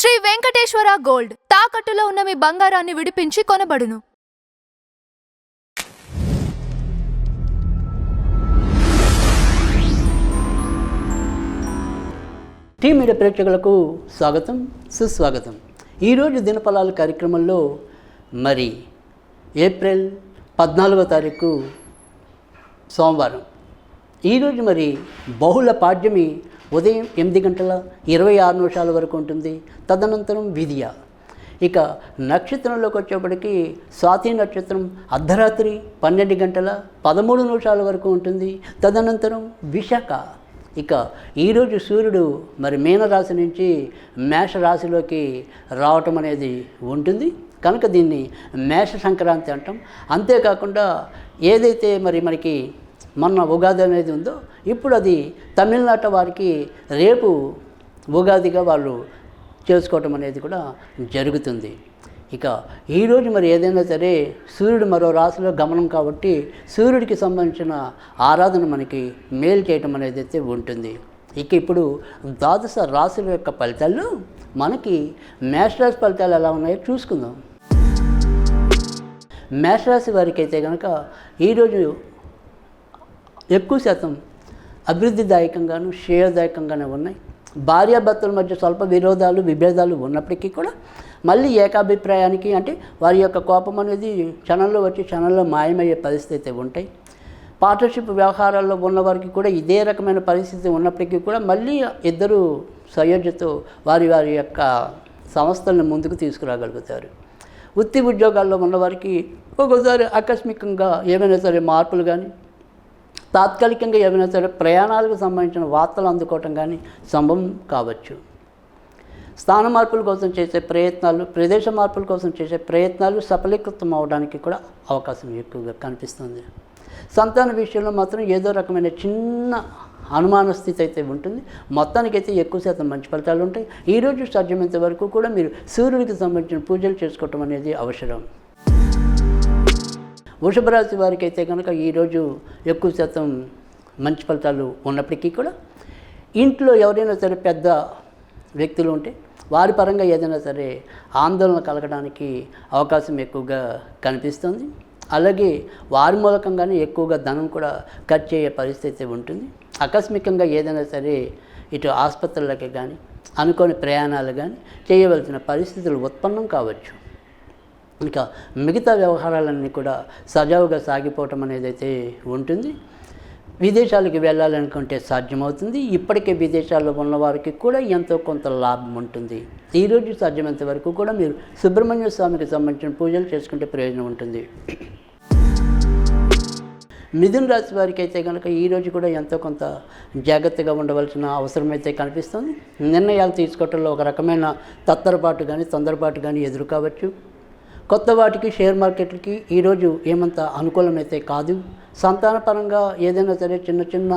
Shri Venkateswara gold తాకట్టులో ఉన్న మీ బంగారాన్ని విడిపించి కొనబడును. టీ మీడియా ప్రేక్షకులకు స్వాగతం, సుస్వాగతం. ఈరోజు దినఫలాల కార్యక్రమంలో మరి ఏప్రిల్ 14వ తారీఖు సోమవారం. ఈరోజు మరి బహుళ పాడ్యమి ఉదయం 8:26 వరకు ఉంటుంది. తదనంతరం విధియ. ఇక నక్షత్రంలోకి వచ్చేప్పటికి స్వాతి నక్షత్రం అర్ధరాత్రి 12:13 వరకు ఉంటుంది. తదనంతరం విశాఖ. ఇక ఈరోజు సూర్యుడు మరి మీనరాశి నుంచి మేషరాశిలోకి రావటం అనేది ఉంటుంది కనుక దీన్ని మేష సంక్రాంతి అంటాం. అంతేకాకుండా ఏదైతే మనకి మొన్న ఉగాది అనేది ఉందో ఇప్పుడు అది తమిళనాట వారికి రేపు ఉగాదిగా వాళ్ళు చేసుకోవటం అనేది కూడా జరుగుతుంది. ఇక ఈరోజు మరి ఏదైనా సరే సూర్యుడు మరో రాశిలో గమనం కాబట్టి సూర్యుడికి సంబంధించిన ఆరాధన మనకి మేలు చేయటం అనేది అయితే ఉంటుంది. ఇక ఇప్పుడు ద్వాదశ రాశుల యొక్క ఫలితాల్లో మనకి మేషరాశి ఫలితాలు ఎలా ఉన్నాయో చూసుకుందాం. మేషరాశి వారికి అయితే కనుక ఈరోజు ఎక్కువ శాతం అభివృద్ధిదాయకంగాను శ్రేయదాయకంగానే ఉన్నాయి. భార్యాభర్తల మధ్య స్వల్ప విరోధాలు విభేదాలు ఉన్నప్పటికీ కూడా మళ్ళీ ఏకాభిప్రాయానికి అంటే వారి యొక్క కోపం అనేది క్షణంలో వచ్చి క్షణంలో మాయమయ్యే పరిస్థితి ఉంటాయి. పార్ట్నర్షిప్ వ్యవహారాల్లో ఉన్నవారికి కూడా ఇదే రకమైన పరిస్థితి ఉన్నప్పటికీ కూడా మళ్ళీ ఇద్దరు సయోధ్యతో వారి యొక్క సంస్థలను ముందుకు తీసుకురాగలుగుతారు. వృత్తి ఉద్యోగాల్లో ఉన్నవారికి ఒక్కోసారి ఆకస్మికంగా ఏమైనా సరే మార్పులు కానీ తాత్కాలికంగా ఏమైనా సరే ప్రయాణాలకు సంబంధించిన వార్తలు అందుకోవటం కానీ సంభవం కావచ్చు. స్థాన మార్పుల కోసం చేసే ప్రయత్నాలు, ప్రదేశ మార్పుల కోసం చేసే ప్రయత్నాలు సఫలీకృతం అవడానికి కూడా అవకాశం ఎక్కువగా కనిపిస్తుంది. సంతాన విషయంలో మాత్రం ఏదో రకమైన చిన్న అనుమాన స్థితి అయితే ఉంటుంది. మొత్తానికైతే ఎక్కువ శాతం మంచి ఫలితాలు ఉంటాయి. ఈరోజు సాధ్యమైనంత వరకు కూడా మీరు సూర్యుడికి సంబంధించిన పూజలు చేసుకోవటం అనేది అవసరం. వృషభ రాశి వారికి అయితే కనుక ఈరోజు ఎక్కువ శాతం మంచి ఫలితాలు ఉన్నప్పటికీ కూడా ఇంట్లో ఎవరైనా సరే పెద్ద వ్యక్తులు ఉంటే వారి పరంగా ఏదైనా సరే ఆందోళన కలగడానికి అవకాశం ఎక్కువగా కనిపిస్తుంది. అలాగే వారి మూలకంగానే ఎక్కువగా ధనం కూడా ఖర్చు అయ్యే పరిస్థితి ఉంటుంది. ఆకస్మికంగా ఏదైనా సరే ఇటు ఆసుపత్రులకి కానీ అనుకోని ప్రయాణాలు కానీ చేయవలసిన పరిస్థితులు ఉత్పన్నం కావచ్చు. ఇంకా మిగతా వ్యవహారాలన్నీ కూడా సజావుగా సాగిపోవటం అనేది అయితే ఉంటుంది. విదేశాలకు వెళ్ళాలనుకుంటే సాధ్యమవుతుంది. ఇప్పటికే విదేశాల్లో ఉన్నవారికి కూడా ఎంతో కొంత లాభం ఉంటుంది. ఈరోజు సాధ్యమైనంత వరకు కూడా మీరు సుబ్రహ్మణ్య స్వామికి సంబంధించిన పూజలు చేసుకుంటే ప్రయోజనం ఉంటుంది. మిథున రాశి వారికి అయితే కనుక ఈరోజు కూడా ఎంతో కొంత జాగ్రత్తగా ఉండవలసిన అవసరం అయితే కనిపిస్తుంది. నిర్ణయాలు తీసుకోవటంలో ఒక రకమైన తత్తరపాటు కానీ తొందరపాటు కానీ ఎదురు కావచ్చు. కొత్త వాటికి షేర్ మార్కెట్లకి ఈరోజు ఏమంత అనుకూలమైతే కాదు. సంతానపరంగా ఏదైనా సరే చిన్న చిన్న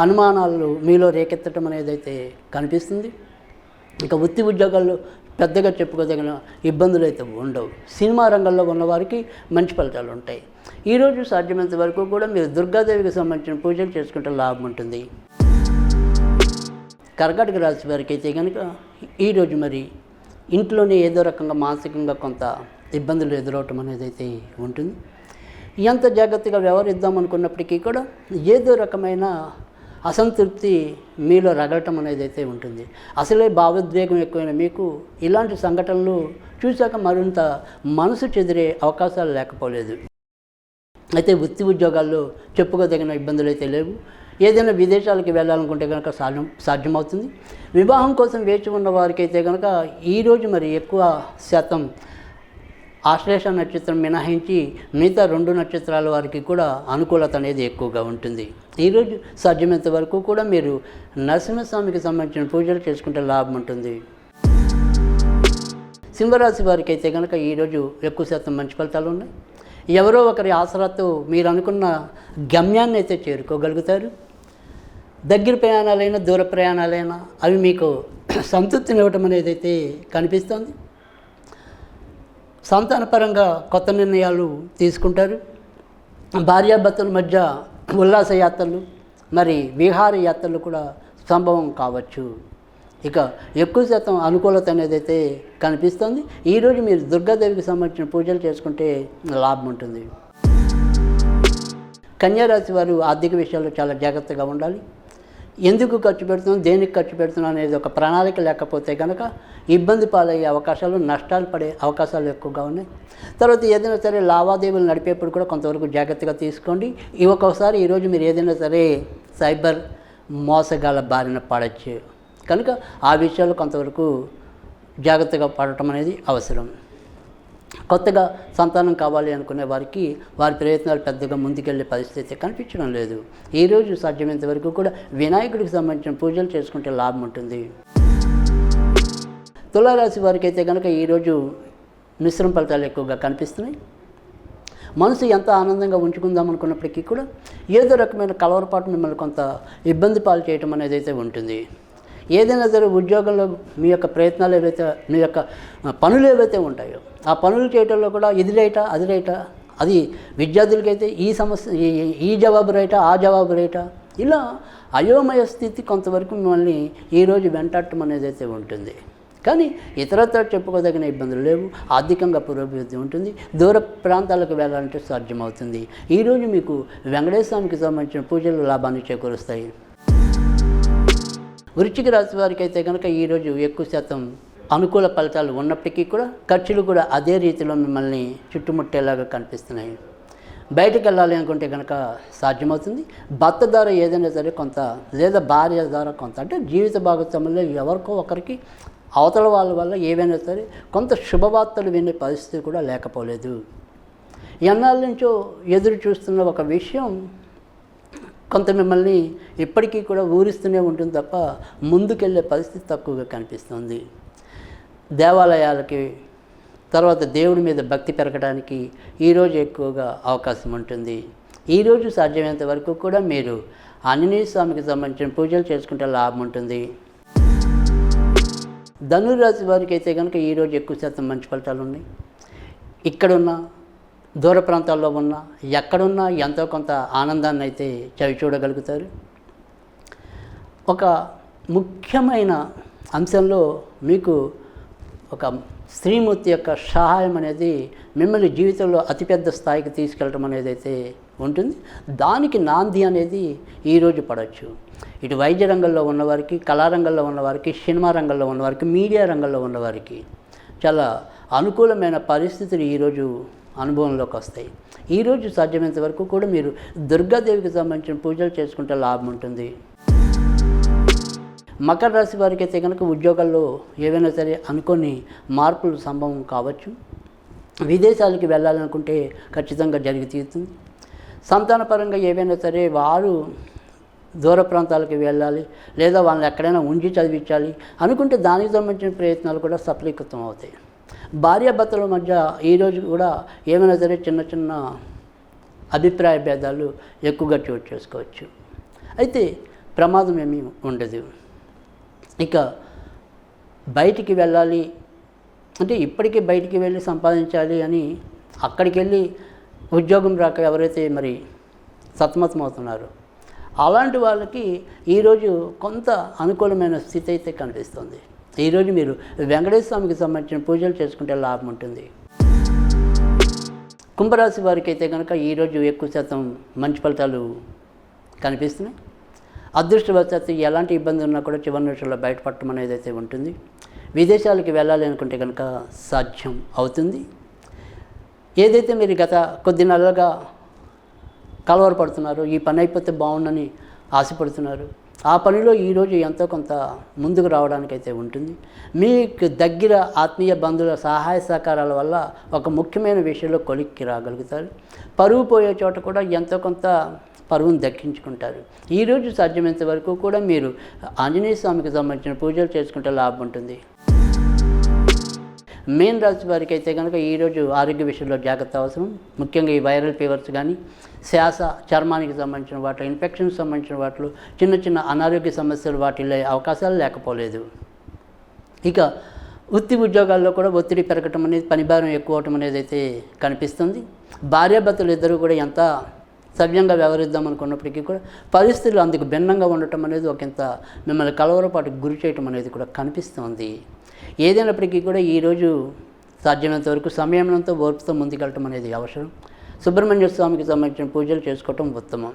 అనుమానాలు మీలో రేకెత్తడం అనేది అయితే కనిపిస్తుంది. ఇక వృత్తి ఉద్యోగాల్లో పెద్దగా చెప్పుకోదగిన ఇబ్బందులు అయితే ఉండవు. సినిమా రంగంలో ఉన్నవారికి మంచి ఫలితాలు ఉంటాయి. ఈరోజు సాధ్యమైనంత వరకు కూడా మీరు దుర్గాదేవికి సంబంధించిన పూజలు చేసుకుంటే లాభం ఉంటుంది. కర్కాటక రాశి వారికి అయితే కనుక ఈరోజు మరి ఇంట్లోనే ఏదో రకంగా మానసికంగా కొంత ఇబ్బందులు ఎదురవటం అనేది అయితే ఉంటుంది. ఎంత జాగ్రత్తగా వ్యవహరిద్దాం అనుకున్నప్పటికీ కూడా ఏదో రకమైన అసంతృప్తి మీలో రగలటం అనేది అయితే ఉంటుంది. అసలే భావోద్వేగం ఎక్కువైన మీకు ఇలాంటి సంఘటనలు చూశాక మరింత మనసు చెదిరే అవకాశాలు లేకపోలేదు. అయితే వృత్తి ఉద్యోగాల్లో చెప్పుకోదగిన ఇబ్బందులు అయితే లేవు. ఏదైనా విదేశాలకు వెళ్ళాలనుకుంటే కనుక సాధ్యమవుతుంది. వివాహం కోసం వేచి ఉన్న వారికి అయితే కనుక ఈరోజు మరి ఎక్కువ శాతం ఆశ్లేష నక్షత్రం మినహాయించి మిగతా 2 నక్షత్రాల వారికి కూడా అనుకూలత అనేది ఎక్కువగా ఉంటుంది. ఈరోజు సాధ్యమైనంత వరకు కూడా మీరు నరసింహస్వామికి సంబంధించిన పూజలు చేసుకుంటే లాభం ఉంటుంది. సింహరాశి వారికి అయితే కనుక ఈరోజు ఎక్కువ శాతం మంచి ఫలితాలు ఉన్నాయి. ఎవరో ఒకరి ఆసరాతో మీరు అనుకున్న గమ్యాన్ని అయితే చేరుకోగలుగుతారు. దగ్గర ప్రయాణాలైనా దూర ప్రయాణాలైనా అవి మీకు సంతృప్తినివ్వటం అనేది అయితే కనిపిస్తుంది. సంతానపరంగా కొత్త నిర్ణయాలు తీసుకుంటారు. భార్యాభర్తల మధ్య ఉల్లాస యాత్రలు మరి విహార యాత్రలు కూడా సంభవం కావచ్చు. ఇక ఎక్కువ శాతం అనుకూలత అనేది అయితే కనిపిస్తుంది. ఈరోజు మీరు దుర్గాదేవికి సంబంధించిన పూజలు చేసుకుంటే లాభం ఉంటుంది. కన్యా రాశి వారు ఆర్థిక విషయాల్లో చాలా జాగ్రత్తగా ఉండాలి. ఎందుకు ఖర్చు పెడుతున్నాం, దేనికి ఖర్చు పెడుతున్నాం అనేది ఒక ప్రణాళిక లేకపోతే కనుక ఇబ్బంది పాలయ్యే అవకాశాలు, నష్టాలు పడే అవకాశాలు ఎక్కువగా ఉన్నాయి. తర్వాత ఏదైనా సరే లావాదేవీలు నడిపేప్పుడు కూడా కొంతవరకు జాగ్రత్తగా తీసుకోండి. ఒక్కొక్కసారి ఈరోజు మీరు ఏదైనా సరే సైబర్ మోసగాళ్ళ బారిన పడవచ్చు కనుక ఆ విషయాలు కొంతవరకు జాగ్రత్తగా పడటం అనేది అవసరం. కొత్తగా సంతానం కావాలి అనుకునే వారికి వారి ప్రయత్నాలు పెద్దగా ముందుకెళ్ళే పరిస్థితి కనిపించడం లేదు. ఈరోజు సాధ్యమైనంత వరకు కూడా వినాయకుడికి సంబంధించిన పూజలు చేసుకుంటే లాభం ఉంటుంది. తులారాశి వారికి అయితే కనుక ఈరోజు మిశ్రమ ఫలితాలు ఎక్కువగా కనిపిస్తున్నాయి. మనసు ఎంత ఆనందంగా ఉంచుకుందాం అనుకున్నప్పటికీ కూడా ఏదో రకమైన కలవరపాటు మిమ్మల్ని కొంత ఇబ్బంది పాలు చేయటం అనేది అయితే ఉంటుంది. ఏదైనా సరే ఉద్యోగంలో మీ యొక్క ప్రయత్నాలు ఏవైతే, మీ యొక్క పనులు ఏవైతే ఉంటాయో ఆ పనులు చేయటంలో కూడా ఇది రైటా అది రైటా, అది విద్యార్థులకైతే ఈ సమస్య ఈ జవాబు రైటా ఆ జవాబు రైటా, ఇలా అయోమయ స్థితి కొంతవరకు మిమ్మల్ని ఈరోజు వెంటాడటం అనేది అయితే ఉంటుంది. కానీ ఇతరత్ర చెప్పుకోదగిన ఇబ్బందులు లేవు. ఆర్థికంగా పురోభివృద్ధి ఉంటుంది. దూర ప్రాంతాలకు వెళ్ళాలంటే సాధ్యమవుతుంది. ఈరోజు మీకు వెంకటేశ్వర స్వామికి సంబంధించిన పూజలు లాభాన్ని చేకూరుస్తాయి. వృశ్చిక రాశి వారికి అయితే కనుక ఈరోజు ఎక్కువ శాతం అనుకూల ఫలితాలు ఉన్నప్పటికీ కూడా ఖర్చులు కూడా అదే రీతిలో మిమ్మల్ని చుట్టుముట్టేలాగా కనిపిస్తున్నాయి. బయటకు వెళ్ళాలి అనుకుంటే కనుక సాధ్యమవుతుంది. భర్త ద్వారా ఏదైనా సరే కొంత, లేదా భార్య ద్వారా కొంత, అంటే జీవిత భాగస్వాముల్లో ఎవరికో ఒకరికి అవతల వాళ్ళ వల్ల ఏవైనా సరే కొంత శుభవార్తలు వినే పరిస్థితి కూడా లేకపోలేదు. ఎన్నాళ్ళ నుంచో ఎదురు చూస్తున్న ఒక విషయం కొంత మిమ్మల్ని ఇప్పటికీ కూడా ఊరిస్తూనే ఉంటుంది తప్ప ముందుకెళ్ళే పరిస్థితి తక్కువగా కనిపిస్తుంది. దేవాలయాలకి, తర్వాత దేవుడి మీద భక్తి పెరగడానికి ఈరోజు ఎక్కువగా అవకాశం ఉంటుంది. ఈరోజు సాధ్యమైనంత వరకు కూడా మీరు ఆంజనేయ స్వామికి సంబంధించిన పూజలు చేసుకుంటే లాభం ఉంటుంది. ధనురాశి వారికి అయితే కనుక ఈరోజు ఎక్కువ శాతం మంచి ఫలితాలు ఉన్నాయి. ఇక్కడున్న దూర ప్రాంతాల్లో ఉన్న, ఎక్కడున్నా ఎంతో కొంత ఆనందాన్ని అయితే చవి చూడగలుగుతారు. ఒక ముఖ్యమైన అంశంలో మీకు ఒక శ్రీమూర్తి యొక్క సహాయం అనేది మిమ్మల్ని జీవితంలో అతిపెద్ద స్థాయికి తీసుకెళ్ళడం అనేది అయితే ఉంటుంది. దానికి నాంది అనేది ఈరోజు పడవచ్చు. ఇటు వైద్య రంగంలో ఉన్నవారికి, కళారంగంలో ఉన్నవారికి, సినిమా రంగంలో ఉన్నవారికి, మీడియా రంగంలో ఉన్నవారికి చాలా అనుకూలమైన పరిస్థితులు ఈరోజు అనుభవంలోకి వస్తాయి. ఈరోజు సాధ్యమైనంత వరకు కూడా మీరు దుర్గాదేవికి సంబంధించిన పూజలు చేసుకుంటే లాభం ఉంటుంది. మకర రాశి వారికి అయితే కనుక ఉద్యోగాల్లో ఏవైనా సరే అనుకోని మార్పులు సంభవం కావచ్చు. విదేశాలకి వెళ్ళాలనుకుంటే ఖచ్చితంగా జరిగి తీరుతుంది. సంతానపరంగా ఏవైనా సరే వారు దూర ప్రాంతాలకు వెళ్ళాలి, లేదా వాళ్ళని ఎక్కడైనా ఉంచి చదివించాలి అనుకుంటే దానికి సంబంధించిన ప్రయత్నాలు కూడా సఫలీకృతం అవుతాయి. భార్యాభర్తల మధ్య ఈరోజు కూడా ఏమైనా సరే చిన్న చిన్న అభిప్రాయ భేదాలు ఎక్కువగా చోటు చేసుకోవచ్చు. అయితే ప్రమాదం ఏమీ ఉండదు. ఇక బయటికి వెళ్ళాలి అంటే ఇప్పటికీ బయటికి వెళ్ళి సంపాదించాలి అని అక్కడికి వెళ్ళి ఉద్యోగం రాక ఎవరైతే మరి సతమతమవుతున్నారో అలాంటి వాళ్ళకి ఈరోజు కొంత అనుకూలమైన స్థితి అయితే కనిపిస్తుంది. ఈరోజు మీరు వెంకటేశ్వర స్వామికి సంబంధించిన పూజలు చేసుకుంటే లాభం ఉంటుంది. కుంభరాశి వారికి అయితే కనుక ఈరోజు ఎక్కువ శాతం మంచి ఫలితాలు కనిపిస్తున్నాయి. అదృష్టవశాత్తు ఎలాంటి ఇబ్బంది ఉన్నా కూడా చివరి నిమిషంలో బయటపడటం అనేది అయితే ఉంటుంది. విదేశాలకి వెళ్ళాలి అనుకుంటే కనుక సాధ్యం అవుతుంది. ఏదైతే మీరు గత కొద్ది నెలలుగా కలవరపడుతున్నారో, ఈ పని అయిపోతే బాగుండని ఆశపడుతున్నారు, ఆ పనిలో ఈరోజు ఎంతో కొంత ముందుకు రావడానికైతే ఉంటుంది. మీకు దగ్గర ఆత్మీయ బంధువుల సహాయ సహకారాల వల్ల ఒక ముఖ్యమైన విషయంలో కొలిక్కి రాగలుగుతారు. పరువు పోయే చోట కూడా ఎంతో కొంత పరువును దక్కించుకుంటారు. ఈరోజు సాధ్యమైనంత వరకు కూడా మీరు ఆంజనేయ స్వామికి సంబంధించిన పూజలు చేసుకుంటే లాభం ఉంటుంది. మీన రాశి వారికి అయితే కనుక ఈరోజు ఆరోగ్య విషయంలో జాగ్రత్త అవసరం. ముఖ్యంగా ఈ వైరల్ ఫీవర్స్ కానీ, శ్వాస, చర్మానికి సంబంధించిన వాటిలో, ఇన్ఫెక్షన్కి సంబంధించిన వాటిలో చిన్న చిన్న అనారోగ్య సమస్యలు వాటిల్లో అవకాశాలు లేకపోలేదు. ఇక వృత్తి ఉద్యోగాల్లో కూడా ఒత్తిడి పెరగటం అనేది, పనిభారం ఎక్కువ అవటం అనేది అయితే కనిపిస్తుంది. భార్యాభర్తలు ఇద్దరు కూడా ఎంత సవ్యంగా వ్యవహరిద్దాం అనుకున్నప్పటికీ కూడా పరిస్థితులు అందుకు భిన్నంగా ఉండటం అనేది ఒకంత మిమ్మల్ని కలవరపాటుకు గురి చేయటం అనేది కూడా కనిపిస్తోంది. ఏదైనప్పటికీ కూడా ఈరోజు సాధ్యమైనంత వరకు సంయమనంతో ఓర్పుతో ముందుకెళ్ళటం అనేది అవసరం. సుబ్రహ్మణ్య స్వామికి సంబంధించిన పూజలు చేసుకోవటం ఉత్తమం.